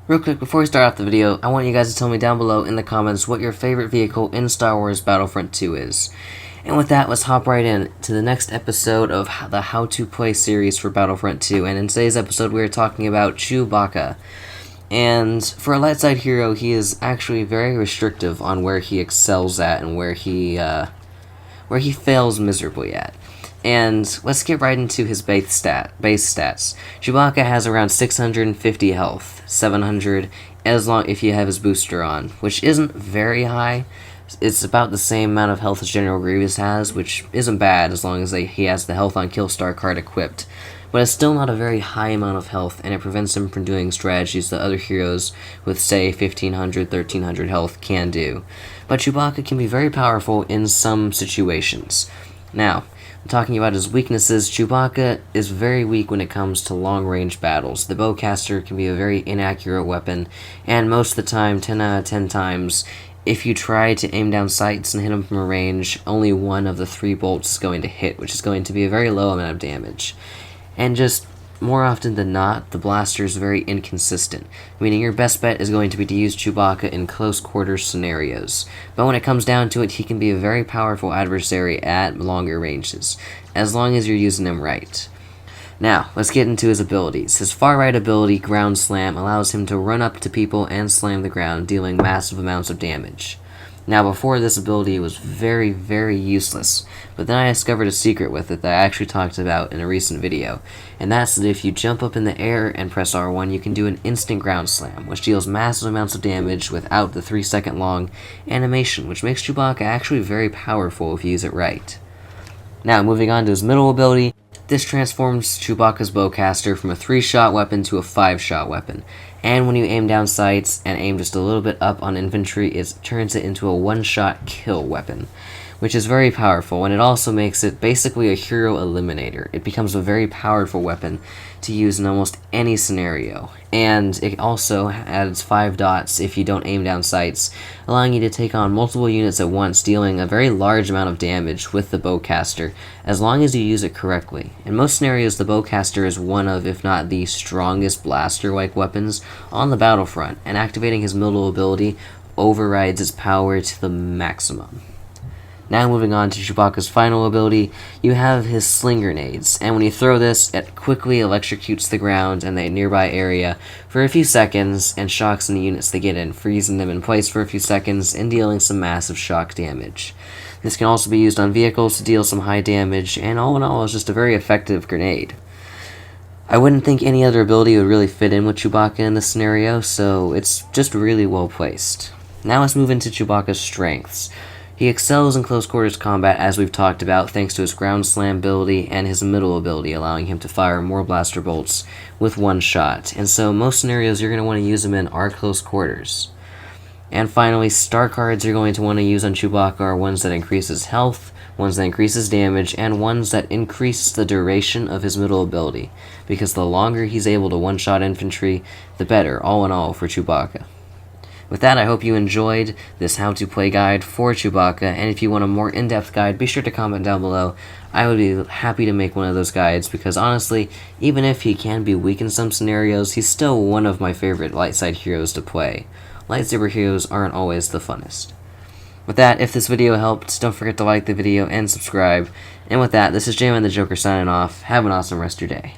Real quick, before we start off the video, I want you guys to tell me down below in the comments what your favorite vehicle in Star Wars Battlefront 2 is. And with that, let's hop right in to the next episode of the How to Play series for Battlefront 2. And in today's episode, we are talking about Chewbacca. And for a light side hero, he is actually very restrictive on where he excels at and where he fails miserably at. And let's get right into his base stats. Chewbacca has around 650 health, 700 if you have his booster on, which isn't very high. It's about the same amount of health as General Grievous has, which isn't bad as long as he has the Health on Kill Star card equipped. But it's still not a very high amount of health, and it prevents him from doing strategies that other heroes with, say, 1500, 1300 health can do. But Chewbacca can be very powerful in some situations. Now, talking about his weaknesses, Chewbacca is very weak when it comes to long-range battles. The bowcaster can be a very inaccurate weapon, and most of the time, 10 out of 10 times, if you try to aim down sights and hit them from a range, only one of the 3 bolts is going to hit, which is going to be a very low amount of damage. And just more often than not, the blaster is very inconsistent, meaning your best bet is going to be to use Chewbacca in close quarters scenarios. But when it comes down to it, he can be a very powerful adversary at longer ranges, as long as you're using him right. Now, let's get into his abilities. His far right ability, Ground Slam, allows him to run up to people and slam the ground, dealing massive amounts of damage. Now, before this ability, it was very, very useless, but then I discovered a secret with it that I actually talked about in a recent video, and that's that if you jump up in the air and press R1, you can do an instant ground slam, which deals massive amounts of damage without the 3-second long animation, which makes Chewbacca actually very powerful if you use it right. Now, moving on to his middle ability, this transforms Chewbacca's bowcaster from a 3-shot weapon to a 5-shot weapon, and when you aim down sights and aim just a little bit up on infantry, it turns it into a 1-shot kill weapon, which is very powerful, and it also makes it basically a hero eliminator. It becomes a very powerful weapon to use in almost any scenario, and it also adds 5 dots if you don't aim down sights, allowing you to take on multiple units at once, dealing a very large amount of damage with the bowcaster, as long as you use it correctly. In most scenarios, the bowcaster is one of, if not the strongest blaster-like weapons on the battlefront, and activating his middle ability overrides its power to the maximum. Now moving on to Chewbacca's final ability, you have his sling grenades, and when you throw this, it quickly electrocutes the ground and the nearby area for a few seconds and shocks any units they get in, freezing them in place for a few seconds and dealing some massive shock damage. This can also be used on vehicles to deal some high damage, and all in all, is just a very effective grenade. I wouldn't think any other ability would really fit in with Chewbacca in this scenario, so it's just really well placed. Now let's move into Chewbacca's strengths. He excels in close quarters combat, as we've talked about, thanks to his ground slam ability and his middle ability, allowing him to fire more blaster bolts with 1 shot. And so most scenarios you're going to want to use him in are close quarters. And finally, star cards you're going to want to use on Chewbacca are ones that increase his health, ones that increase his damage, and ones that increase the duration of his middle ability, because the longer he's able to one-shot infantry, the better, all in all, for Chewbacca. With that, I hope you enjoyed this how-to-play guide for Chewbacca, and if you want a more in-depth guide, be sure to comment down below. I would be happy to make one of those guides, because honestly, even if he can be weak in some scenarios, he's still one of my favorite light side heroes to play. Lightsaber heroes aren't always the funnest. With that, if this video helped, don't forget to like the video and subscribe. And with that, this is J-Man the Joker signing off. Have an awesome rest of your day.